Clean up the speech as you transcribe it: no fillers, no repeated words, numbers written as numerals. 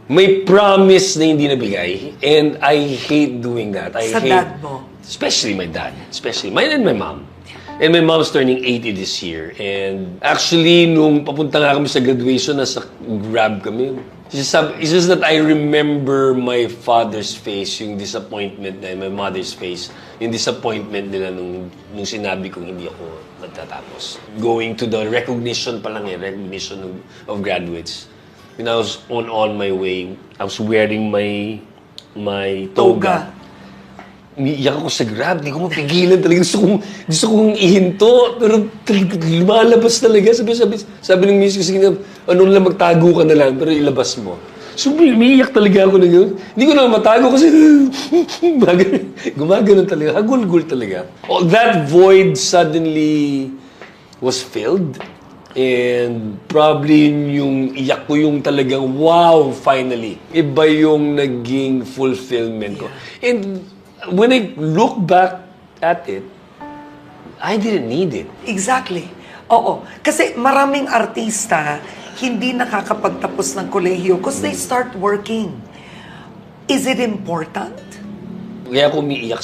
May promise na hindi nabigay, and I hate doing that. Sa dad mo? Especially my dad. Especially mine and my mom. And my mom's turning 80 this year. And actually, nung papunta nga kami sa graduation, nasa Grab kami. It's just that I remember my father's face, yung disappointment na, my mother's face, yung disappointment nila nung sinabi kong hindi ako magtatapos. Going to the recognition pa lang recognition of graduates. When I was on my way, I was wearing my toga. Umiiyak ako sa Grab, hindi ko mapigilan talaga. Gusto kong ihinto, pero lumalabas talaga. Sabi ng miss ko, sige na, ano lang, magtago ka na lang, pero ilabas mo. So, umiiyak talaga ako na gano'n. Hindi ko na matago kasi gumagano talaga, hagul-gul talaga. Oh, that void suddenly was filled. And probably yung iyak ko yung talagang, wow, finally. Iba yung naging fulfillment ko. And when I look back at it, I didn't need it. Exactly. Oo. Kasi maraming artista hindi nakakapagtapos ng kolehiyo because they start working. Is it important? Kaya ako umiiyak